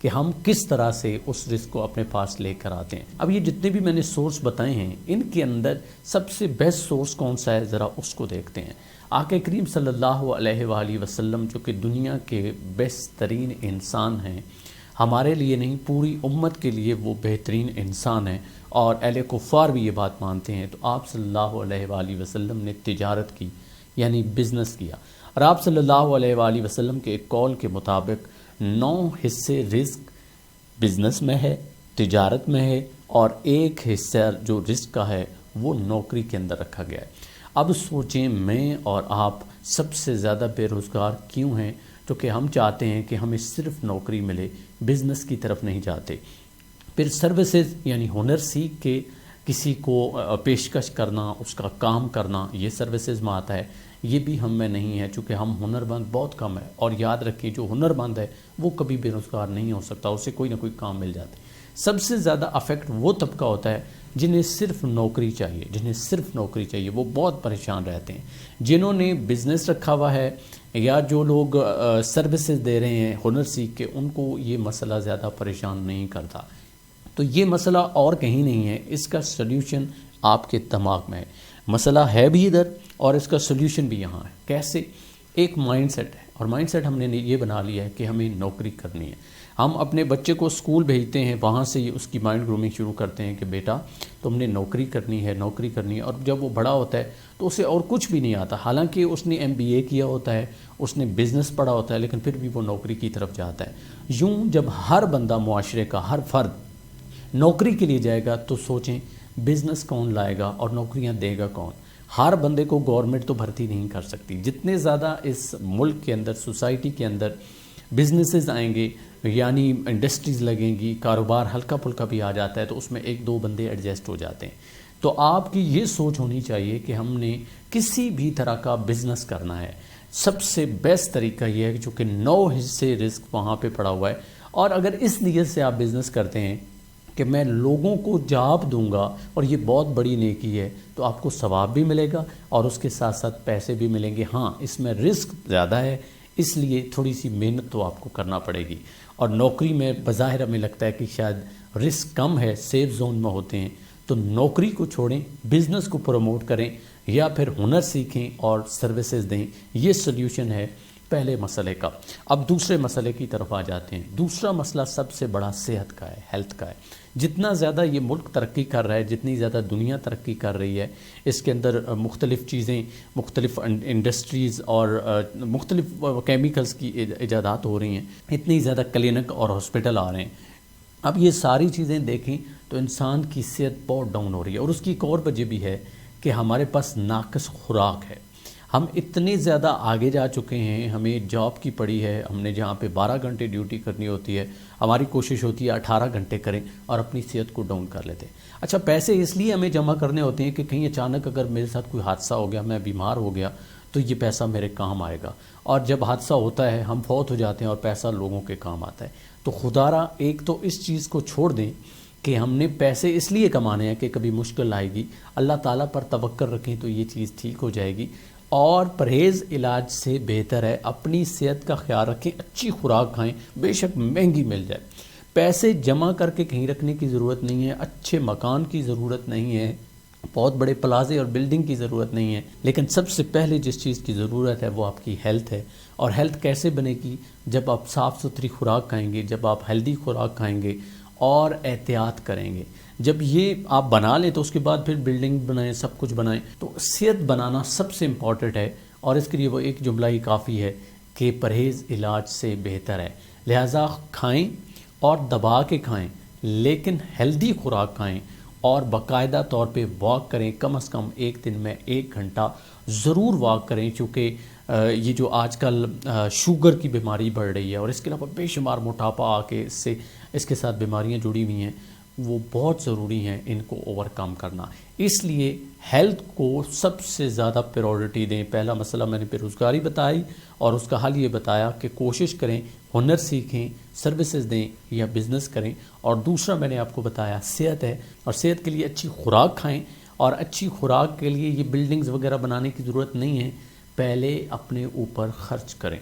کہ ہم کس طرح سے اس رزق کو اپنے پاس لے کر آتے ہیں۔ اب یہ جتنے بھی میں نے سورس بتائے ہیں، ان کے اندر سب سے بیسٹ سورس کون سا ہے، ذرا اس کو دیکھتے ہیں۔ آقا کریم صلی اللہ علیہ وآلہ وسلم جو کہ دنیا کے بیسٹ ترین انسان ہیں، ہمارے لیے نہیں پوری امت کے لیے وہ بہترین انسان ہیں، اور اہل کفار بھی یہ بات مانتے ہیں۔ تو آپ صلی اللہ علیہ وآلہ وسلم نے تجارت کی، یعنی بزنس کیا، اور آپ صلی اللہ علیہ وآلہ وسلم کے ایک قول کے مطابق 9 حصے رزق بزنس میں ہے، تجارت میں ہے، اور 1 حصہ جو رزق کا ہے وہ نوکری کے اندر رکھا گیا ہے۔ اب سوچیں میں اور آپ سب سے زیادہ بے روزگار کیوں ہیں؟ تو کہ ہم چاہتے ہیں کہ ہمیں صرف نوکری ملے، بزنس کی طرف نہیں جاتے۔ پھر سروسز یعنی ہنر سیکھ کے کسی کو پیشکش کرنا، اس کا کام کرنا، یہ سروسز میں آتا ہے، یہ بھی ہم میں نہیں ہے، چونکہ ہم ہنرمند بہت کم ہے۔ اور یاد رکھیں جو ہنرمند ہے وہ کبھی بے روزگار نہیں ہو سکتا، اسے کوئی نہ کوئی کام مل جاتا ہے۔ سب سے زیادہ افیکٹ وہ طبقہ ہوتا ہے جنہیں صرف نوکری چاہیے، جنہیں صرف نوکری چاہیے، وہ بہت پریشان رہتے ہیں۔ جنہوں نے بزنس رکھا ہوا ہے یا جو لوگ سروسز دے رہے ہیں ہنر سیکھ کے، ان کو یہ مسئلہ زیادہ پریشان نہیں کرتا۔ تو یہ مسئلہ اور کہیں نہیں ہے، اس کا سلیوشن آپ کے دماغ میں ہے۔ مسئلہ ہے بھی ادھر اور اس کا سلیوشن بھی یہاں ہے۔ کیسے؟ ایک مائنڈ سیٹ ہے، اور مائنڈ سیٹ ہم نے یہ بنا لیا ہے کہ ہمیں نوکری کرنی ہے۔ ہم اپنے بچے کو اسکول بھیجتے ہیں، وہاں سے اس کی مائنڈ گرومنگ شروع کرتے ہیں کہ بیٹا تم نے نوکری کرنی ہے، نوکری کرنی ہے، اور جب وہ بڑا ہوتا ہے تو اسے اور کچھ بھی نہیں آتا، حالانکہ اس نے MBA کیا ہوتا ہے، اس نے بزنس پڑھا ہوتا ہے، لیکن پھر بھی وہ نوکری کی طرف جاتا ہے۔ یوں جب ہر بندہ معاشرے کا ہر فرد نوکری کے لیے جائے گا تو سوچیں بزنس کون لائے گا اور نوکریاں دے گا کون؟ ہر بندے کو گورنمنٹ تو بھرتی نہیں کر سکتی۔ جتنے زیادہ اس ملک کے اندر، سوسائٹی کے اندر بزنسز آئیں گے، یعنی انڈسٹریز لگیں گی، کاروبار ہلکا پھلکا بھی آ جاتا ہے تو اس میں 1-2 بندے ایڈجسٹ ہو جاتے ہیں۔ تو آپ کی یہ سوچ ہونی چاہیے کہ ہم نے کسی بھی طرح کا بزنس کرنا ہے، سب سے بیسٹ طریقہ یہ ہے کہ چونکہ 9 حصے رزق وہاں پہ پڑا ہوا ہے، اور اگر اس نیت سے آپ بزنس کرتے ہیں کہ میں لوگوں کو جاب دوں گا، اور یہ بہت بڑی نیکی ہے، تو آپ کو ثواب بھی ملے گا اور اس کے ساتھ ساتھ پیسے بھی ملیں گے۔ ہاں اس میں رزق زیادہ ہے، اس لیے تھوڑی سی محنت تو آپ کو کرنا پڑے گی، اور نوکری میں بظاہر ہمیں لگتا ہے کہ شاید رسک کم ہے، سیف زون میں ہوتے ہیں، تو نوکری کو چھوڑیں، بزنس کو پروموٹ کریں، یا پھر ہنر سیکھیں اور سروسز دیں۔ یہ سلیوشن ہے پہلے مسئلے کا۔ اب دوسرے مسئلے کی طرف آ جاتے ہیں۔ دوسرا مسئلہ سب سے بڑا صحت کا ہے، ہیلتھ کا ہے۔ جتنا زیادہ یہ ملک ترقی کر رہا ہے، جتنی زیادہ دنیا ترقی کر رہی ہے، اس کے اندر مختلف چیزیں، مختلف انڈسٹریز اور مختلف کیمیکلز کی ایجادات ہو رہی ہیں، اتنی زیادہ کلینک اور ہاسپٹل آ رہے ہیں۔ اب یہ ساری چیزیں دیکھیں تو انسان کی صحت بہت ڈاؤن ہو رہی ہے، اور اس کی ایک اور وجہ بھی ہے کہ ہمارے پاس ناقص خوراک ہے۔ ہم اتنے زیادہ آگے جا چکے ہیں، ہمیں جاب کی پڑی ہے، ہم نے جہاں پہ 12 گھنٹے ڈیوٹی کرنی ہوتی ہے، ہماری کوشش ہوتی ہے 18 گھنٹے کریں اور اپنی صحت کو ڈاؤن کر لیتے ہیں۔ اچھا، پیسے اس لیے ہمیں جمع کرنے ہوتے ہیں کہ کہیں اچانک اگر میرے ساتھ کوئی حادثہ ہو گیا، میں بیمار ہو گیا، تو یہ پیسہ میرے کام آئے گا، اور جب حادثہ ہوتا ہے ہم فوت ہو جاتے ہیں اور پیسہ لوگوں کے کام آتا ہے۔ تو خدا را ایک تو اس چیز کو چھوڑ دیں کہ ہم نے پیسے اس لیے کمانے ہیں کہ کبھی مشکل آئے گی، اللہ تعالیٰ پر توکل رکھیں تو یہ چیز ٹھیک ہو جائے گی۔ اور پرہیز علاج سے بہتر ہے اپنی صحت کا خیال رکھیں، اچھی خوراک کھائیں، بے شک مہنگی مل جائے۔ پیسے جمع کر کے کہیں رکھنے کی ضرورت نہیں ہے، اچھے مکان کی ضرورت نہیں ہے، بہت بڑے پلازے اور بلڈنگ کی ضرورت نہیں ہے، لیکن سب سے پہلے جس چیز کی ضرورت ہے وہ آپ کی ہیلتھ ہے۔ اور ہیلتھ کیسے بنے گی؟ جب آپ صاف ستھری خوراک کھائیں گے، جب آپ ہیلدی خوراک کھائیں گے اور احتیاط کریں گے۔ جب یہ آپ بنا لیں تو اس کے بعد پھر بلڈنگ بنائیں، سب کچھ بنائیں۔ تو صحت بنانا سب سے امپورٹنٹ ہے، اور اس کے لیے وہ ایک جملہ ہی کافی ہے کہ پرہیز علاج سے بہتر ہے۔ لہٰذا کھائیں اور دبا کے کھائیں، لیکن ہیلدی خوراک کھائیں، اور باقاعدہ طور پہ واک کریں، کم از کم ایک دن میں 1 گھنٹہ ضرور واک کریں، چونکہ یہ جو آج کل شوگر کی بیماری بڑھ رہی ہے، اور اس کے علاوہ بے شمار موٹاپا آ کے اس کے ساتھ بیماریاں جڑی ہوئی ہیں، وہ بہت ضروری ہیں ان کو اوور کم کرنا۔ اس لیے ہیلتھ کو سب سے زیادہ پریورٹی دیں۔ پہلا مسئلہ میں نے بے روزگاری بتائی، اور اس کا حل یہ بتایا کہ کوشش کریں، ہنر سیکھیں، سروسز دیں یا بزنس کریں، اور دوسرا میں نے آپ کو بتایا صحت ہے، اور صحت کے لیے اچھی خوراک کھائیں، اور اچھی خوراک کے لیے یہ بلڈنگز وغیرہ بنانے کی ضرورت نہیں ہے، پہلے اپنے اوپر خرچ کریں۔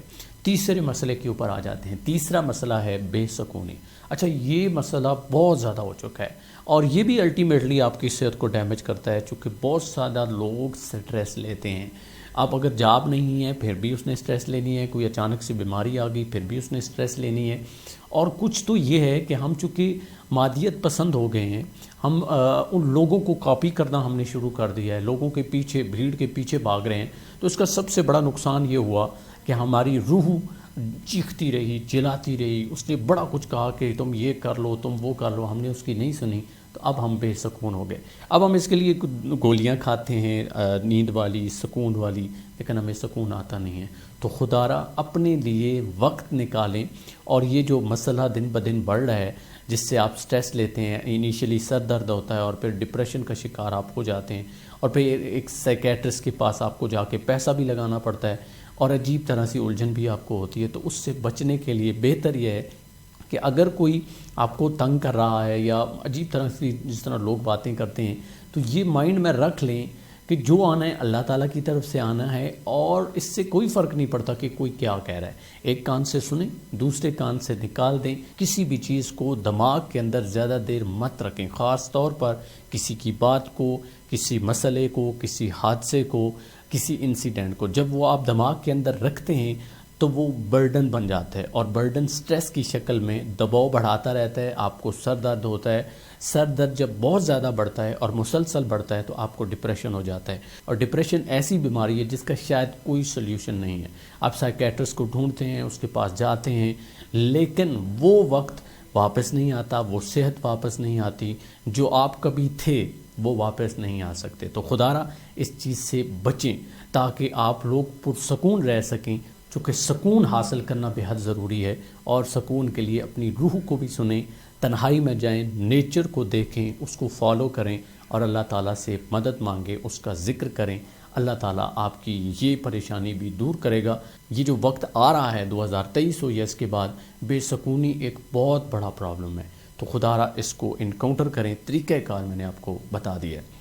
تیسرے مسئلے کے اوپر آ جاتے ہیں۔ تیسرا مسئلہ ہے بے سکونی۔ اچھا، یہ مسئلہ بہت زیادہ ہو چکا ہے اور یہ بھی الٹیمیٹلی آپ کی صحت کو ڈیمیج کرتا ہے، چونکہ بہت زیادہ لوگ سٹریس لیتے ہیں۔ آپ اگر جاب نہیں ہے پھر بھی اس نے سٹریس لینی ہے، کوئی اچانک سے بیماری آ گئی پھر بھی اس نے سٹریس لینی ہے، اور کچھ تو یہ ہے کہ ہم چونکہ مادیت پسند ہو گئے ہیں، ہم ان لوگوں کو کاپی کرنا ہم نے شروع کر دیا ہے، لوگوں کے پیچھے، بھیڑ کے پیچھے بھاگ رہے ہیں، تو اس کا سب سے بڑا نقصان یہ ہوا کہ ہماری روح چیختی رہی، چلاتی رہی، اس نے بڑا کچھ کہا کہ تم یہ کر لو، تم وہ کر لو، ہم نے اس کی نہیں سنی، تو اب ہم بے سکون ہو گئے۔ اب ہم اس کے لیے گولیاں کھاتے ہیں نیند والی، سکون والی، لیکن ہمیں سکون آتا نہیں ہے۔ تو خدارا اپنے لیے وقت نکالیں، اور یہ جو مسئلہ دن بدن بڑھ رہا ہے جس سے آپ سٹریس لیتے ہیں، انیشلی سر درد ہوتا ہے اور پھر ڈپریشن کا شکار آپ ہو جاتے ہیں، اور پھر ایک سائیکیٹرسٹ کے پاس آپ کو جا کے پیسہ بھی لگانا پڑتا ہے اور عجیب طرح سے الجھن بھی آپ کو ہوتی ہے، تو اس سے بچنے کے لیے بہتر یہ ہے کہ اگر کوئی آپ کو تنگ کر رہا ہے یا عجیب طرح سے جس طرح لوگ باتیں کرتے ہیں، تو یہ مائنڈ میں رکھ لیں کہ جو آنا ہے اللہ تعالیٰ کی طرف سے آنا ہے، اور اس سے کوئی فرق نہیں پڑتا کہ کوئی کیا کہہ رہا ہے۔ ایک کان سے سنیں، دوسرے کان سے نکال دیں۔ کسی بھی چیز کو دماغ کے اندر زیادہ دیر مت رکھیں، خاص طور پر کسی کی بات کو، کسی مسئلے کو، کسی حادثے کو، کسی انسیڈنٹ کو۔ جب وہ آپ دماغ کے اندر رکھتے ہیں تو وہ برڈن بن جاتا ہے، اور برڈن سٹریس کی شکل میں دباؤ بڑھاتا رہتا ہے، آپ کو سر درد ہوتا ہے۔ سر درد جب بہت زیادہ بڑھتا ہے اور مسلسل بڑھتا ہے تو آپ کو ڈپریشن ہو جاتا ہے، اور ڈپریشن ایسی بیماری ہے جس کا شاید کوئی سلیوشن نہیں ہے۔ آپ سائیکیٹرسٹ کو ڈھونڈتے ہیں، اس کے پاس جاتے ہیں، لیکن وہ وقت واپس نہیں آتا، وہ صحت واپس نہیں آتی، جو آپ کبھی تھے وہ واپس نہیں آ سکتے۔ تو خدارا اس چیز سے بچیں تاکہ آپ لوگ پرسکون رہ سکیں، چونکہ سکون حاصل کرنا بے حد ضروری ہے، اور سکون کے لیے اپنی روح کو بھی سنیں، تنہائی میں جائیں، نیچر کو دیکھیں، اس کو فالو کریں، اور اللہ تعالیٰ سے مدد مانگیں، اس کا ذکر کریں۔ اللہ تعالیٰ آپ کی یہ پریشانی بھی دور کرے گا۔ یہ جو وقت آ رہا ہے 2023 ہو یا اس کے بعد، بے سکونی ایک بہت بڑا پرابلم ہے، تو خدارا اس کو انکاؤنٹر کریں۔ طریقہ کار میں نے آپ کو بتا دیا ہے۔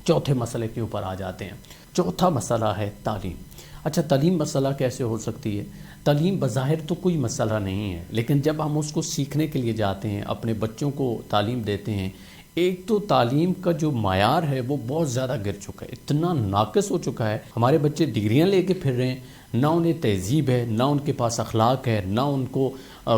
چوتھے مسئلے کے اوپر آ جاتے ہیں۔ چوتھا مسئلہ ہے تعلیم۔ اچھا، تعلیم مسئلہ کیسے ہو سکتی ہے؟ تعلیم بظاہر تو کوئی مسئلہ نہیں ہے، لیکن جب ہم اس کو سیکھنے کے لیے جاتے ہیں، اپنے بچوں کو تعلیم دیتے ہیں، ایک تو تعلیم کا جو معیار ہے وہ بہت زیادہ گر چکا ہے، اتنا ناقص ہو چکا ہے۔ ہمارے بچے ڈگریاں لے کے پھر رہے ہیں، نہ انہیں تہذیب ہے، نہ ان کے پاس اخلاق ہے، نہ ان کو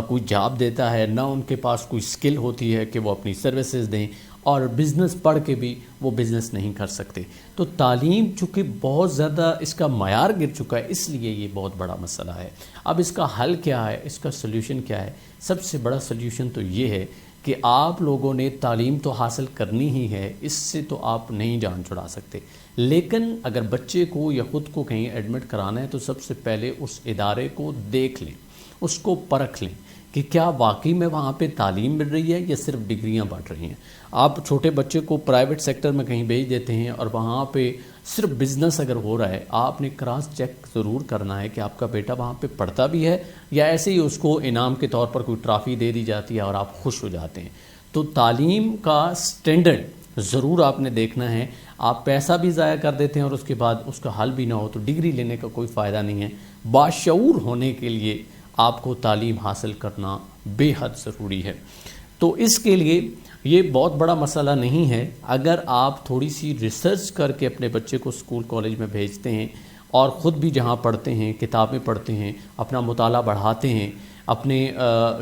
کوئی جاب دیتا ہے، نہ ان کے پاس کوئی سکل ہوتی ہے کہ وہ اپنی سروسز دیں، اور بزنس پڑھ کے بھی وہ بزنس نہیں کر سکتے۔ تو تعلیم چونکہ بہت زیادہ اس کا معیار گر چکا ہے، اس لیے یہ بہت بڑا مسئلہ ہے۔ اب اس کا حل کیا ہے، اس کا سلیوشن کیا ہے؟ سب سے بڑا سلیوشن تو یہ ہے کہ آپ لوگوں نے تعلیم تو حاصل کرنی ہی ہے، اس سے تو آپ نہیں جان چھڑا سکتے، لیکن اگر بچے کو یا خود کو کہیں ایڈمٹ کرانا ہے تو سب سے پہلے اس ادارے کو دیکھ لیں، اس کو پرکھ لیں کہ کیا واقعی میں وہاں پہ تعلیم مل رہی ہے یا صرف ڈگریاں بانٹ رہی ہیں۔ آپ چھوٹے بچے کو پرائیویٹ سیکٹر میں کہیں بھیج دیتے ہیں اور وہاں پہ صرف بزنس اگر ہو رہا ہے، آپ نے کراس چیک ضرور کرنا ہے کہ آپ کا بیٹا وہاں پہ پڑھتا بھی ہے یا ایسے ہی اس کو انعام کے طور پر کوئی ٹرافی دے دی جاتی ہے اور آپ خوش ہو جاتے ہیں۔ تو تعلیم کا سٹینڈرڈ ضرور آپ نے دیکھنا ہے۔ آپ پیسہ بھی ضائع کر دیتے ہیں اور اس کے بعد اس کا حل بھی نہ ہو تو ڈگری لینے کا کوئی فائدہ نہیں ہے۔ باشعور ہونے کے لیے آپ کو تعلیم حاصل کرنا بے حد ضروری ہے۔ تو اس کے لیے یہ بہت بڑا مسئلہ نہیں ہے، اگر آپ تھوڑی سی ریسرچ کر کے اپنے بچے کو اسکول کالج میں بھیجتے ہیں اور خود بھی جہاں پڑھتے ہیں، کتابیں پڑھتے ہیں، اپنا مطالعہ بڑھاتے ہیں، اپنے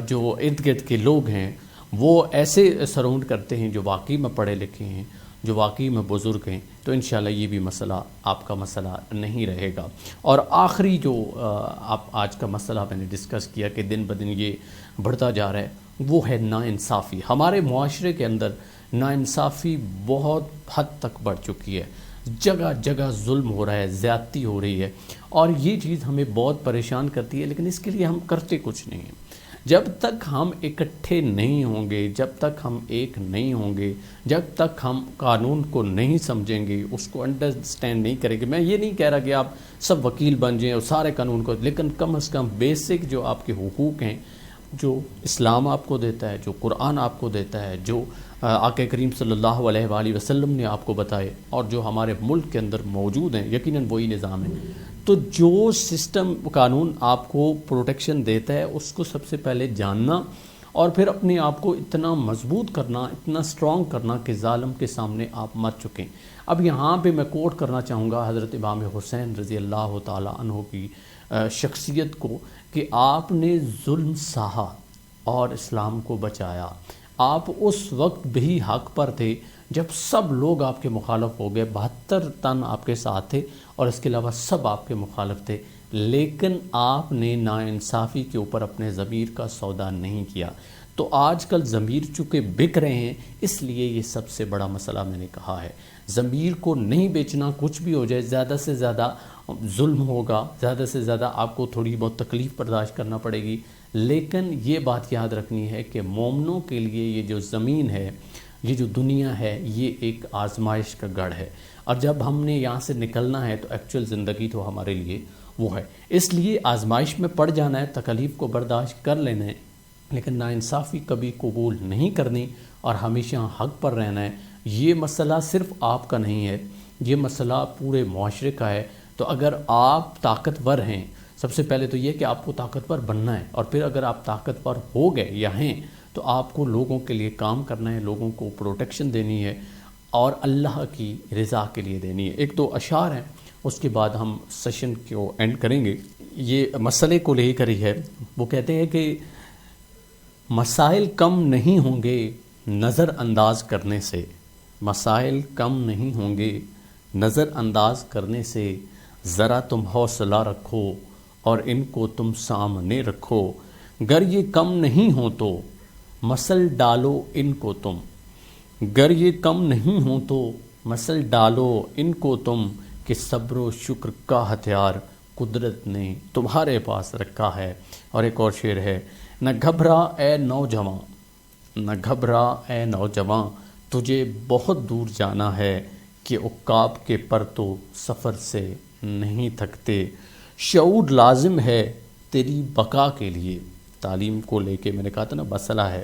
جو ارد گرد کے لوگ ہیں وہ ایسے سراؤنڈ کرتے ہیں جو واقعی میں پڑھے لکھے ہیں، جو واقعی میں بزرگ ہیں، تو انشاءاللہ یہ بھی مسئلہ آپ کا مسئلہ نہیں رہے گا۔ اور آخری جو آپ آج کا مسئلہ میں نے ڈسکس کیا کہ دن بدن یہ بڑھتا جا رہا ہے، وہ ہے ناانصافی۔ ہمارے معاشرے کے اندر ناانصافی بہت حد تک بڑھ چکی ہے، جگہ جگہ ظلم ہو رہا ہے، زیادتی ہو رہی ہے، اور یہ چیز ہمیں بہت پریشان کرتی ہے، لیکن اس کے لیے ہم کرتے کچھ نہیں ہیں۔ جب تک ہم اکٹھے نہیں ہوں گے، جب تک ہم ایک نہیں ہوں گے، جب تک ہم قانون کو نہیں سمجھیں گے، اس کو انڈرسٹینڈ نہیں کریں گے، میں یہ نہیں کہہ رہا کہ آپ سب وکیل بن جائیں اور سارے قانون کو، لیکن کم از کم بیسک جو آپ کے حقوق ہیں، جو اسلام آپ کو دیتا ہے، جو قرآن آپ کو دیتا ہے، جو آقا کریم صلی اللہ علیہ وآلہ وسلم نے آپ کو بتائے، اور جو ہمارے ملک کے اندر موجود ہیں، یقیناً وہی نظام ہے، تو جو سسٹم قانون آپ کو پروٹیکشن دیتا ہے اس کو سب سے پہلے جاننا اور پھر اپنے آپ کو اتنا مضبوط کرنا، اتنا سٹرونگ کرنا کہ ظالم کے سامنے آپ مر چکیں۔ اب یہاں پہ میں کوٹ کرنا چاہوں گا حضرت امام حسین رضی اللہ تعالی عنہ کی شخصیت کو کہ آپ نے ظلم سہا اور اسلام کو بچایا۔ آپ اس وقت بھی حق پر تھے جب سب لوگ آپ کے مخالف ہو گئے، 72 تن آپ کے ساتھ تھے اور اس کے علاوہ سب آپ کے مخالف تھے، لیکن آپ نے ناانصافی کے اوپر اپنے ضمیر کا سودا نہیں کیا۔ تو آج کل ضمیر چونکہ بک رہے ہیں، اس لیے یہ سب سے بڑا مسئلہ میں نے کہا ہے۔ ضمیر کو نہیں بیچنا، کچھ بھی ہو جائے، زیادہ سے زیادہ ظلم ہوگا، زیادہ سے زیادہ آپ کو تھوڑی بہت تکلیف برداشت کرنا پڑے گی، لیکن یہ بات یاد رکھنی ہے کہ مومنوں کے لیے یہ جو زمین ہے، یہ جو دنیا ہے، یہ ایک آزمائش کا گڑھ ہے، اور جب ہم نے یہاں سے نکلنا ہے تو ایکچوئل زندگی تو ہمارے لیے وہ ہے۔ اس لیے آزمائش میں پڑ جانا ہے، تکلیف کو برداشت کر لینا ہے، لیکن ناانصافی کبھی قبول نہیں کرنی اور ہمیشہ حق پر رہنا ہے۔ یہ مسئلہ صرف آپ کا نہیں ہے، یہ مسئلہ پورے معاشرے کا ہے۔ تو اگر آپ طاقتور ہیں، سب سے پہلے تو یہ کہ آپ کو طاقتور بننا ہے، اور پھر اگر آپ طاقتور ہو گئے یا ہیں تو آپ کو لوگوں کے لیے کام کرنا ہے، لوگوں کو پروٹیکشن دینی ہے اور اللہ کی رضا کے لیے دینی ہے۔ ایک دو اشعار ہیں، اس کے بعد ہم سیشن کو اینڈ کریں گے۔ یہ مسئلے کو لے کر ہی ہے۔ وہ کہتے ہیں کہ مسائل کم نہیں ہوں گے نظر انداز کرنے سے، مسائل کم نہیں ہوں گے نظر انداز کرنے سے، ذرا تم حوصلہ رکھو اور ان کو تم سامنے رکھو، گر یہ کم نہیں ہو تو مسل ڈالو ان کو تم، گر یہ کم نہیں ہو تو مسل ڈالو ان کو تم، کہ صبر و شکر کا ہتھیار قدرت نے تمہارے پاس رکھا ہے۔ اور ایک اور شعر ہے، نہ گھبرا اے نوجواں، نہ گھبرا اے نوجواں، تجھے بہت دور جانا ہے، کہ عقاب کے پر تو سفر سے نہیں تھکتے، شعور لازم ہے تیری بقا کے لیے۔ تعلیم کو لے کے میں نے کہا تھا نا مسئلہ ہے،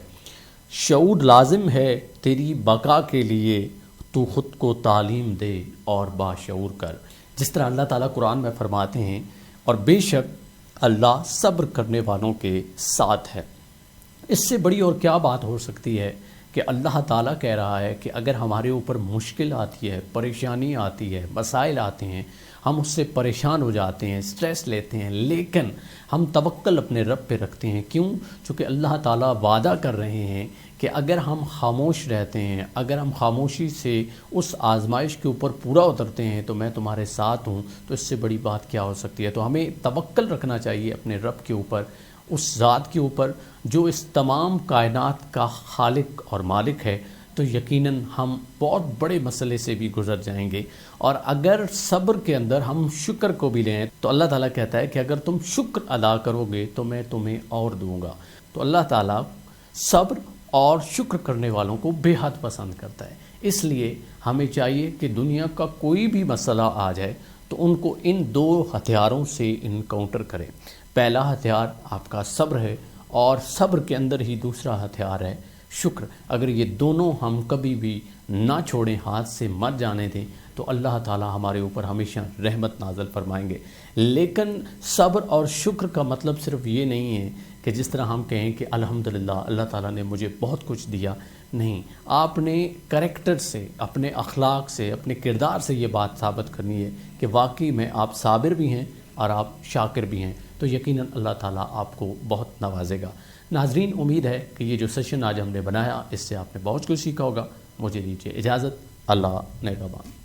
شعور لازم ہے تیری بقا کے لیے، تو خود کو تعلیم دے اور باشعور کر۔ جس طرح اللہ تعالیٰ قرآن میں فرماتے ہیں، اور بے شک اللہ صبر کرنے والوں کے ساتھ ہے۔ اس سے بڑی اور کیا بات ہو سکتی ہے کہ اللہ تعالیٰ کہہ رہا ہے کہ اگر ہمارے اوپر مشکل آتی ہے، پریشانی آتی ہے، مسائل آتے ہیں، ہم اس سے پریشان ہو جاتے ہیں، سٹریس لیتے ہیں، لیکن ہم توکل اپنے رب پہ رکھتے ہیں۔ کیوں؟ چونکہ اللہ تعالیٰ وعدہ کر رہے ہیں کہ اگر ہم خاموش رہتے ہیں، اگر ہم خاموشی سے اس آزمائش کے اوپر پورا اترتے ہیں تو میں تمہارے ساتھ ہوں۔ تو اس سے بڑی بات کیا ہو سکتی ہے؟ تو ہمیں توکل رکھنا چاہیے اپنے رب کے اوپر، اس ذات کے اوپر جو اس تمام کائنات کا خالق اور مالک ہے۔ تو یقیناً ہم بہت بڑے مسئلے سے بھی گزر جائیں گے، اور اگر صبر کے اندر ہم شکر کو بھی لیں تو اللہ تعالیٰ کہتا ہے کہ اگر تم شکر ادا کرو گے تو میں تمہیں اور دوں گا۔ تو اللہ تعالیٰ صبر اور شکر کرنے والوں کو بے حد پسند کرتا ہے۔ اس لیے ہمیں چاہیے کہ دنیا کا کوئی بھی مسئلہ آ جائے تو ان کو ان دو ہتھیاروں سے انکاؤنٹر کریں۔ پہلا ہتھیار آپ کا صبر ہے، اور صبر کے اندر ہی دوسرا ہتھیار ہے شکر۔ اگر یہ دونوں ہم کبھی بھی نہ چھوڑیں، ہاتھ سے مت جانے دیں، تو اللہ تعالیٰ ہمارے اوپر ہمیشہ رحمت نازل فرمائیں گے۔ لیکن صبر اور شکر کا مطلب صرف یہ نہیں ہے کہ جس طرح ہم کہیں کہ الحمدللہ اللہ تعالیٰ نے مجھے بہت کچھ دیا، نہیں، آپ نے کریکٹر سے، اپنے اخلاق سے، اپنے کردار سے یہ بات ثابت کرنی ہے کہ واقعی میں آپ صابر بھی ہیں اور آپ شاکر بھی ہیں، تو یقیناً اللہ تعالیٰ آپ کو بہت نوازے گا۔ ناظرین، امید ہے کہ یہ جو سیشن آج ہم نے بنایا اس سے آپ نے بہت کچھ سیکھا ہوگا۔ مجھے دیجیے اجازت، اللہ نگہبان۔